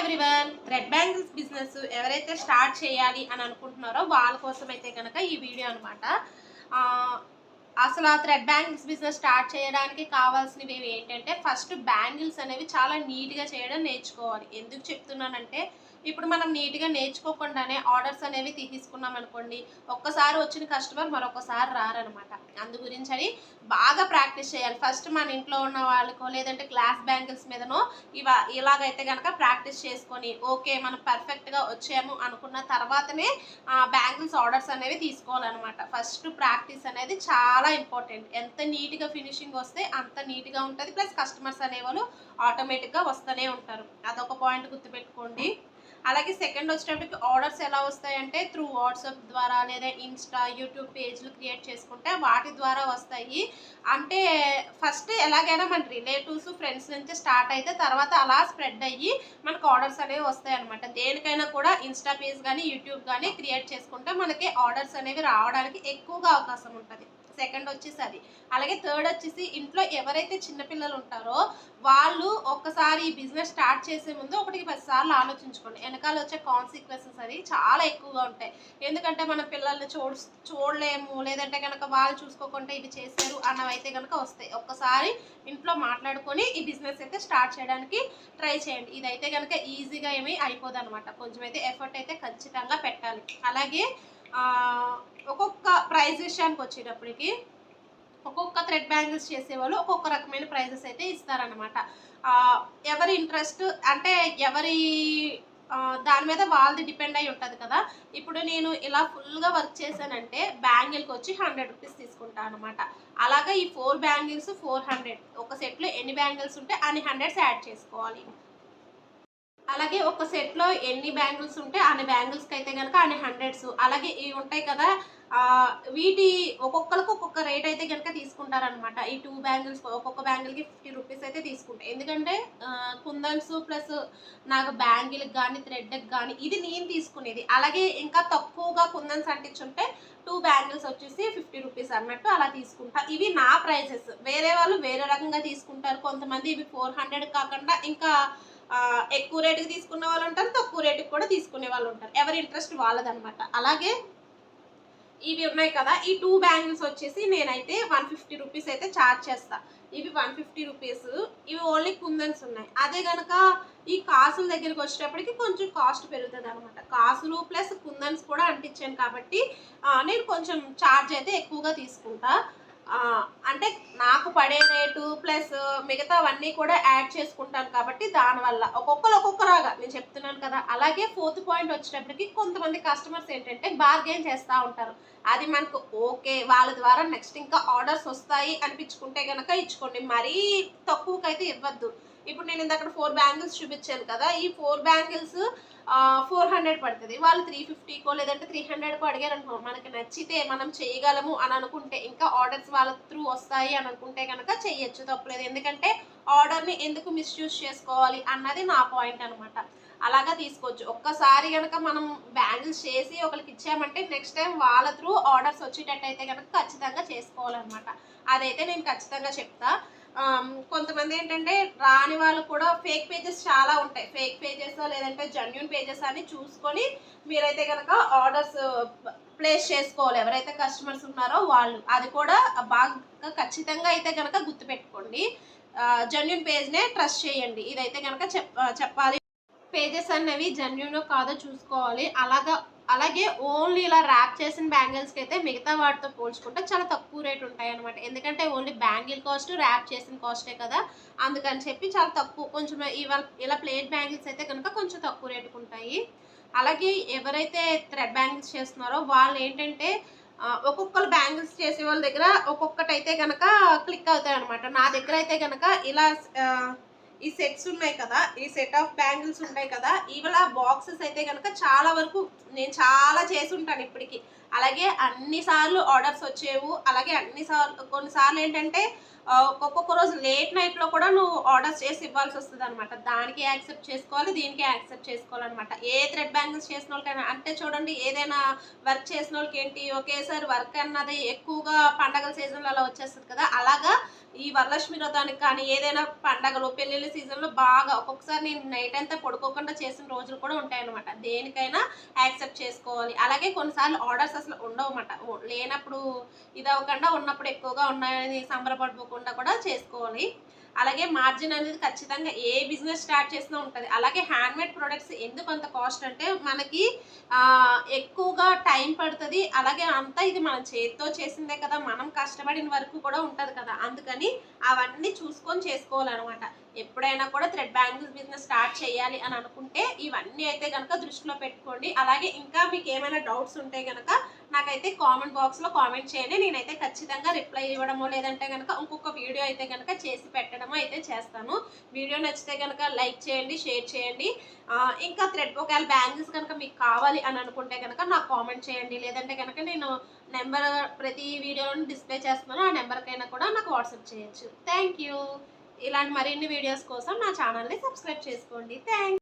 Everyone, thread bangles business ఎవరైతే start చేయాలి అని అనుకుంటున్నారో వాళ్ళ కోసం అయితే కనుక ఈ వీడియో అనమాట. అసలు ఆ థ్రెడ్ బ్యాంగిల్స్ బిజినెస్ స్టార్ట్ చేయడానికి కావాల్సినవి ఏంటంటే ఫస్ట్ బ్యాంగిల్స్ అనేవి చాలా నీట్గా చేయడం నేర్చుకోవాలి. ఎందుకు చెప్తున్నానంటే ఇప్పుడు మనం నీట్గా నేర్చుకోకుండానే ఆర్డర్స్ అనేవి తీసుకున్నాం అనుకోండి, ఒక్కసారి వచ్చిన కస్టమర్ మరొకసారి రారనమాట. అందు గురించి అని బాగా ప్రాక్టీస్ చేయాలి. ఫస్ట్ మన ఇంట్లో ఉన్న వాళ్ళకో లేదంటే గ్లాస్ బ్యాంగిల్స్ మీదనో ఇలాగైతే కనుక ప్రాక్టీస్ చేసుకొని ఓకే మనం పర్ఫెక్ట్గా వచ్చాము అనుకున్న తర్వాతనే బ్యాంగిల్స్ ఆర్డర్స్ అనేవి తీసుకోవాలన్నమాట. ఫస్ట్ ప్రాక్టీస్ అనేది చాలా ఇంపార్టెంట్. ఎంత నీట్గా ఫినిషింగ్ వస్తే అంత నీట్గా ఉంటుంది, ప్లస్ కస్టమర్స్ అనేవాళ్ళు ఆటోమేటిక్గా వస్తూనే ఉంటారు. అదొక పాయింట్ గుర్తుపెట్టుకోండి. అలాగే సెకండ్ వచ్చేటప్పటికి ఆర్డర్స్ ఎలా వస్తాయంటే త్రూ వాట్సాప్ ద్వారా లేదా ఇన్స్టా యూట్యూబ్ పేజ్లు క్రియేట్ చేసుకుంటే వాటి ద్వారా వస్తాయి. అంటే ఫస్ట్ ఎలాగైనా మన రిలేటివ్స్ ఫ్రెండ్స్ నుంచి స్టార్ట్ అయితే తర్వాత అలా స్ప్రెడ్ అయ్యి మనకు ఆర్డర్స్ అనేవి వస్తాయి అనమాట. దేనికైనా కూడా ఇన్స్టా పేజ్ కానీ యూట్యూబ్ కానీ క్రియేట్ చేసుకుంటే మనకి ఆర్డర్స్ అనేవి రావడానికి ఎక్కువగా అవకాశం ఉంటుంది. సెకండ్ వచ్చేసి అది. అలాగే థర్డ్ వచ్చేసి ఇంట్లో ఎవరైతే చిన్నపిల్లలు ఉంటారో వాళ్ళు ఒక్కసారి ఈ బిజినెస్ స్టార్ట్ చేసే ముందు 1-10 సార్లు ఆలోచించుకోండి. వెనకాల వచ్చే కాన్సిక్వెన్సెస్ అది చాలా ఎక్కువగా ఉంటాయి. ఎందుకంటే మన పిల్లల్ని చూడలేము, లేదంటే కనుక వాళ్ళు చూసుకోకుండా ఇవి చేశారు అన్నవైతే కనుక వస్తాయి. ఒక్కసారి ఇంట్లో మాట్లాడుకొని ఈ బిజినెస్ అయితే స్టార్ట్ చేయడానికి ట్రై చేయండి. ఇదైతే కనుక ఈజీగా ఏమీ అయిపోదు అనమాట. కొంచెం అయితే ఎఫర్ట్ అయితే ఖచ్చితంగా పెట్టాలి. అలాగే ఒక్కొక్క ప్రైజ్ విషయానికి వచ్చేటప్పటికి ఒక్కొక్క థ్రెడ్ బ్యాంగిల్స్ చేసేవాళ్ళు ఒక్కొక్క రకమైన ప్రైజెస్ అయితే ఇస్తారనమాట. ఎవరి ఇంట్రెస్ట్ అంటే ఎవరి దాని మీద వాళ్ళది డిపెండ్ అయి ఉంటుంది కదా. ఇప్పుడు నేను ఇలా ఫుల్గా వర్క్ చేశానంటే బ్యాంగిల్కి వచ్చి 100 రూపీస్ తీసుకుంటాను అనమాట. అలాగే ఈ 4 బ్యాంగిల్స్ 400. ఒక సెట్లో ఎన్ని బ్యాంగిల్స్ ఉంటే అన్ని 100s యాడ్ చేసుకోవాలి. అలాగే ఒక సెట్లో ఎన్ని బ్యాంగిల్స్ ఉంటే అన్ని బ్యాంగిల్స్కి అయితే కనుక అన్ని 100s. అలాగే ఇవి ఉంటాయి కదా, వీటి ఒక్కొక్కరికి ఒక్కొక్క రేట్ అయితే కనుక తీసుకుంటారనమాట. ఈ 2 బ్యాంగిల్స్ ఒక్కొక్క బ్యాంగిల్కి 50 రూపీస్ అయితే తీసుకుంటాయి. ఎందుకంటే కుందన్స్ ప్లస్ నాకు బ్యాంగిల్కి కానీ థ్రెడ్కి కానీ ఇది నేను తీసుకునేది. అలాగే ఇంకా తక్కువగా కుందన్స్ అంటించుంటే 2 బ్యాంగిల్స్ వచ్చేసి 50 రూపీస్ అన్నట్టు అలా తీసుకుంటా. ఇవి నా ప్రైజెస్. వేరే వాళ్ళు వేరే రకంగా తీసుకుంటారు. కొంతమంది ఇవి 400 కాకుండా ఇంకా ఎక్కువ రేటుకి తీసుకునే వాళ్ళు ఉంటారు, తక్కువ రేటుకి కూడా తీసుకునే వాళ్ళు ఉంటారు. ఎవరి ఇంట్రెస్ట్ వాళ్ళదనమాట. అలాగే ఇవి ఉన్నాయి కదా, ఈ 2 బ్యాంగిల్స్ వచ్చేసి నేనైతే 150 రూపీస్ అయితే ఛార్జ్ చేస్తా. ఇవి 150 రూపీస్. ఇవి ఓన్లీ కుందన్స్ ఉన్నాయి. అదే కనుక ఈ కాసుల దగ్గరికి వచ్చేటప్పటికి కొంచెం కాస్ట్ పెరుగుతుంది అనమాట. కాసులు ప్లస్ కుందన్స్ కూడా అంటించాను కాబట్టి నేను కొంచెం ఛార్జ్ అయితే ఎక్కువగా తీసుకుంటా. అంటే నాకు పడే రేటు ప్లస్ మిగతావన్నీ కూడా యాడ్ చేసుకుంటాను కాబట్టి దానివల్ల ఒక్కొక్కరు ఒక్కొక్కరాగా నేను చెప్తున్నాను కదా. అలాగే ఫోర్త్ పాయింట్ వచ్చేటప్పటికి కొంతమంది కస్టమర్స్ ఏంటంటే బార్గెన్ చేస్తూ ఉంటారు. అది మనకు ఓకే, వాళ్ళ ద్వారా నెక్స్ట్ ఇంకా ఆర్డర్స్ వస్తాయి అనిపించుకుంటే కనుక ఇచ్చుకోండి. మరీ తక్కువకైతే ఇవ్వద్దు. ఇప్పుడు నేను ఇందాక 4 బ్యాంగిల్స్ చూపించాను కదా, ఈ 4 బ్యాంగిల్స్ 400 పడుతుంది. వాళ్ళు 350కో లేదంటే 300కో అడిగారు అనుకో, మనకి నచ్చితే మనం చేయగలము అని అనుకుంటే ఇంకా ఆర్డర్స్ వాళ్ళ త్రూ వస్తాయి అని అనుకుంటే కనుక చెయ్యొచ్చు, తప్పలేదు. ఎందుకంటే ఆర్డర్ని ఎందుకు మిస్యూజ్ చేసుకోవాలి అన్నది నా పాయింట్ అనమాట. అలాగా తీసుకోవచ్చు. ఒక్కసారి కనుక మనం బ్యాంగిల్స్ చేసి ఒకరికి ఇచ్చామంటే నెక్స్ట్ టైం వాళ్ళ త్రూ ఆర్డర్స్ వచ్చేటట్టు అయితే కనుక ఖచ్చితంగా చేసుకోవాలన్నమాట. అదైతే నేను ఖచ్చితంగా చెప్తా. కొంతమంది ఏంటంటే రాని వాళ్ళు కూడా ఫేక్ పేజెస్ చాలా ఉంటాయి. ఫేక్ పేజెస్ లేదంటే జెన్యూన్ పేజెస్ అని చూసుకొని మీరైతే కనుక ఆర్డర్స్ ప్లేస్ చేసుకోవాలి. ఎవరైతే కస్టమర్స్ ఉన్నారో వాళ్ళు. అది కూడా బాగా ఖచ్చితంగా అయితే కనుక గుర్తుపెట్టుకోండి. జెన్యూన్ పేజ్నే ట్రస్ట్ చేయండి. ఇదైతే కనుక చెప్పాలి. పేజెస్ అనేవి జెన్యూనో కాదో చూసుకోవాలి. అలాగే ఓన్లీ ఇలా ర్యాప్ చేసిన బ్యాంగిల్స్కి అయితే మిగతా వాటితో పోల్చుకుంటే చాలా తక్కువ రేట్ ఉంటాయి అనమాట. ఎందుకంటే ఓన్లీ బ్యాంగిల్ కాస్ట్ ర్యాప్ చేసిన కాస్టే కదా, అందుకని చెప్పి చాలా తక్కువ. కొంచెం ఇలా ప్లేట్ బ్యాంగిల్స్ అయితే కనుక కొంచెం తక్కువ రేటుకు ఉంటాయి. అలాగే ఎవరైతే థ్రెడ్ బ్యాంగిల్స్ చేస్తున్నారో వాళ్ళు ఏంటంటే ఒక్కొక్కరు బ్యాంగిల్స్ చేసే వాళ్ళ దగ్గర ఒక్కొక్కటి అయితే కనుక క్లిక్ అవుతాయి అనమాట. నా దగ్గర అయితే కనుక ఇలా ఈ సెట్స్ ఉన్నాయి కదా, ఈ సెట్ ఆఫ్ బ్యాంగిల్స్ ఉంటాయి కదా, ఇవాళ బాక్సెస్ అయితే కనుక చాలా వరకు నేను చాలా చేసి ఉంటాను ఇప్పటికి. అలాగే అన్నిసార్లు ఆర్డర్స్ వచ్చేవు. అలాగే కొన్నిసార్లు ఏంటంటే ఒక్కొక్క రోజు లేట్ నైట్లో కూడా నువ్వు ఆర్డర్స్ చేసి ఇవ్వాల్సి వస్తుంది అనమాట. దానికి యాక్సెప్ట్ చేసుకోవాలి, దీనికి యాక్సెప్ట్ చేసుకోవాలన్నమాట. ఏ థ్రెడ్ బ్యాంగిల్స్ చేసిన వాళ్ళకైనా అంటే చూడండి, ఏదైనా వర్క్ చేసిన వాళ్ళకి ఏంటి ఒకేసారి వర్క్ అన్నది ఎక్కువగా పండగల సీజన్లో అలా వచ్చేస్తుంది కదా. అలాగా ఈ వరలక్ష్మి వ్రతానికి కానీ ఏదైనా పండగలు పెళ్ళిళ్ళ సీజన్లో బాగా ఒక్కొక్కసారి నేను నైట్ అంతా పడుకోకుండా చేసిన రోజులు కూడా ఉంటాయన్నమాట. దేనికైనా యాక్సెప్ట్ చేసుకోవాలి. అలాగే కొన్నిసార్లు ఆర్డర్స్ అసలు ఉండవన్నమాట. లేనప్పుడు ఇదవ్వకుండా ఉన్నప్పుడు ఎక్కువగా ఉన్నాయని సంబరపడిపోకుండా కూడా చేసుకోవాలి. అలాగే మార్జిన్ అనేది ఖచ్చితంగా ఏ బిజినెస్ స్టార్ట్ చేసినా ఉంటది. అలాగే హ్యాండ్‌మేడ్ ప్రొడక్ట్స్ ఎందుకు అంత కాస్ట్ అంటే మనకి ఎక్కువగా టైం పడతది. అలాగే అంతా ఇది మన చేత్తో చేసిందే కదా! మనం కష్టపడిన వరకు కూడా ఉంటది కదా! అందుకని అవన్నీ చూసుకొని చేసుకోవాలనమాట. ఎప్పుడైనా కూడా థ్రెడ్ బ్యాంగిల్స్ బిజినెస్ స్టార్ట్ చేయాలి అని అనుకుంటే ఇవన్నీ అయితే గనక దృష్టిలో పెట్టుకోండి. అలాగే ఇంకా మీకేమైనా డౌట్స్ ఉంటే గనక నాకైతే కామెంట్ బాక్స్‌లో కామెంట్ చేయండి. నేనైతే ఖచ్చితంగా రిప్లై ఇవ్వడమో లేదంటే గనక ఇంకొక వీడియో అయితే గనక చేసి పెట్టడమో అయితే చేస్తాను. వీడియో నచ్చితే గనక లైక్ చేయండి, షేర్ చేయండి. ఇంకా ఒకవేళ బ్యాంగిల్స్ కనుక మీకు కావాలి అని అనుకుంటే గనక నాకు కామెంట్ చేయండి. లేదంటే గనక నేను నెంబర్ ప్రతి వీడియోలోను డిస్ప్లే చేస్తున్నాను. ఆ నెంబర్‌కైనా కూడా నాకు వాట్సాప్ చేయొచ్చు. Thank you. ఇలాంటి మరిన్ని వీడియోస్ కోసం నా ఛానల్‌ని సబ్స్క్రైబ్ చేసుకోండి. థాంక్స్.